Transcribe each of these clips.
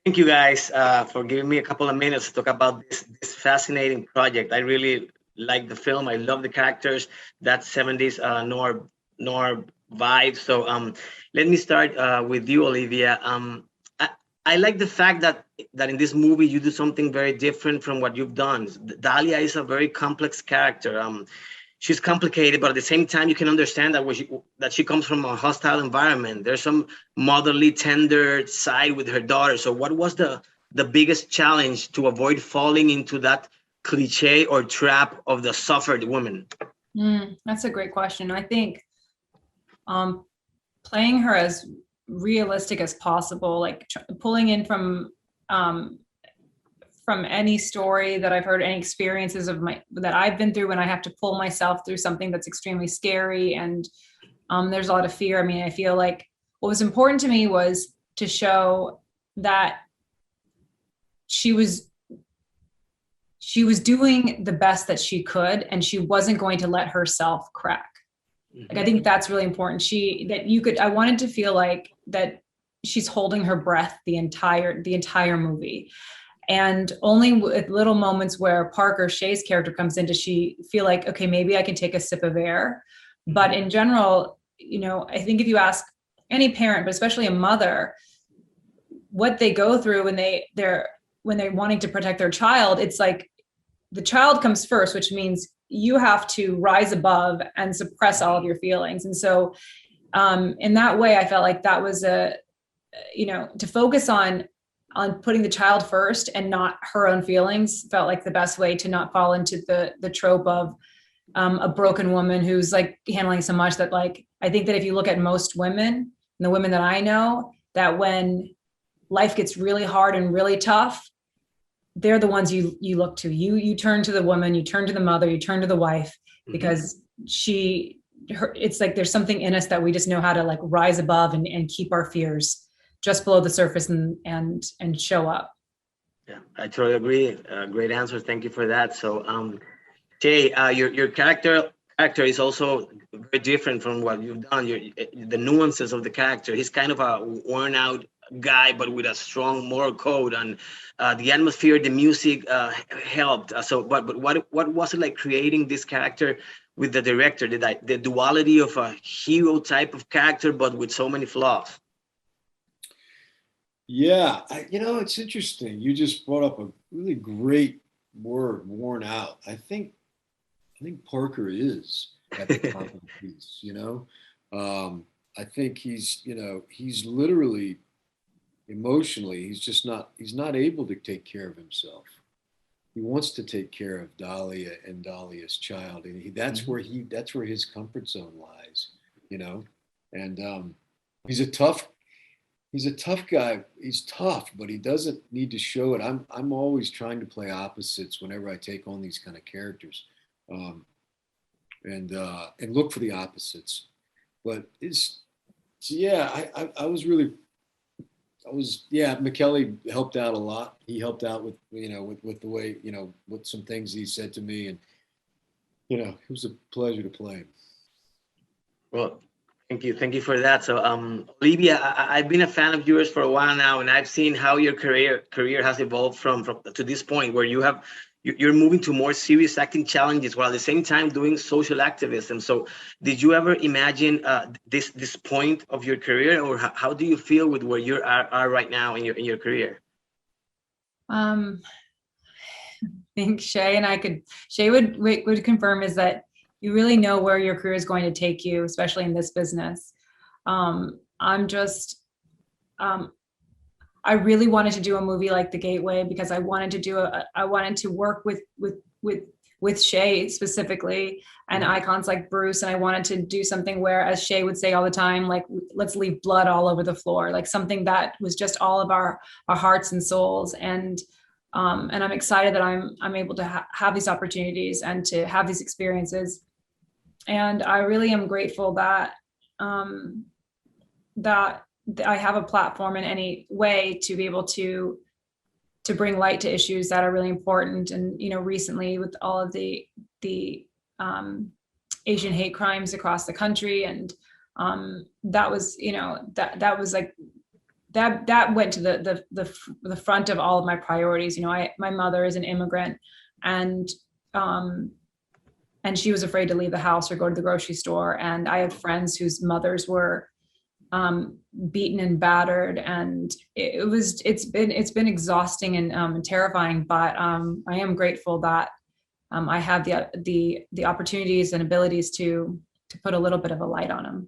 Thank you guys for giving me a couple of minutes to talk about this fascinating project. I really like the film. I love the characters, that 70s noir vibe. So let me start with you, Olivia. I, I like the fact that in this movie you do something very different from what you've done. Dahlia is a very complex character. She's complicated, but at the same time, you can understand that she comes from a hostile environment. There's some motherly, tender side with her daughter. So, what was the biggest challenge to avoid falling into that cliche or trap of the suffered woman? That's a great question. I think um, playing her as realistic as possible, like pulling in from any story that I've heard, any experiences that I've been through when I have to pull myself through something that's extremely scary and there's a lot of fear. I mean, I feel like what was important to me was to show that she was doing the best that she could, and she wasn't going to let herself crack. Like, I think that's really important. I wanted to feel like that she's holding her breath the entire movie. And only with little moments where Parker, Shea's character, comes in, does she feel like, okay, maybe I can take a sip of air. But in general, I think if you ask any parent, but especially a mother, what they go through when they're wanting to protect their child, it's like the child comes first, which means you have to rise above and suppress all of your feelings. And so in that way, I felt like that was to focus on putting the child first and not her own feelings felt like the best way to not fall into the trope of a broken woman who's like handling so much that, like, I think that if you look at most women and the women that I know, that when life gets really hard and really tough, they're the ones you look to. You turn to the woman, you turn to the mother, you turn to the wife, because it's like there's something in us that we just know how to like rise above and keep our fears just below the surface and show up. Yeah, I totally agree. Great answer. Thank you for that. So, Shea, your character is also very different from what you've done. The nuances of the character. He's kind of a worn out guy, but with a strong moral code, and the atmosphere, the music helped. But what was it like creating this character with the director? The duality of a hero type of character, but with so many flaws. Yeah, it's interesting. You just brought up a really great word, worn out. I think Parker is at the top of the piece. I think he's literally emotionally, he's not able to take care of himself. He wants to take care of Dahlia and Dahlia's child, and that's where his comfort zone lies. And he's a tough guy. He's tough, but he doesn't need to show it. I'm always trying to play opposites whenever I take on these kind of characters, and look for the opposites. But McKelly helped out a lot. He helped out with the way, with some things he said to me, and it was a pleasure to play him. Well, thank you for that. So, Olivia, I've been a fan of yours for a while now, and I've seen how your career has evolved from to this point where you're moving to more serious acting challenges while at the same time doing social activism. So, did you ever imagine this point of your career, or how do you feel with where you are right now in your career? I think Shea would confirm is that you really know where your career is going to take you, especially in this business. I really wanted to do a movie like The Gateway because I wanted to work with Shea specifically and icons like Bruce. And I wanted to do something where, as Shea would say all the time, like, let's leave blood all over the floor, like something that was just all of our hearts and souls. And I'm excited that I'm able to have these opportunities and to have these experiences. And I really am grateful that that I have a platform in any way to be able to bring light to issues that are really important. And recently with all of the Asian hate crimes across the country, and that was that was like that went to the front of all of my priorities. You know, my mother is an immigrant, and she was afraid to leave the house or go to the grocery store. And I have friends whose mothers were beaten and battered, and it's been exhausting and terrifying. But I am grateful that I have the opportunities and abilities to put a little bit of a light on them.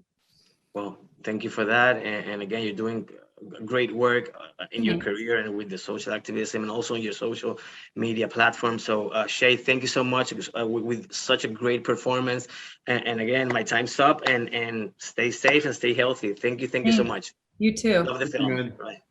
Well, thank you for that. And again, you're doing great work in your career and with the social activism and also on your social media platform. So Shea, thank you so much with such a great performance. And again, my time's up, and stay safe and stay healthy. Thank you so much. You too. Love the film. Bye.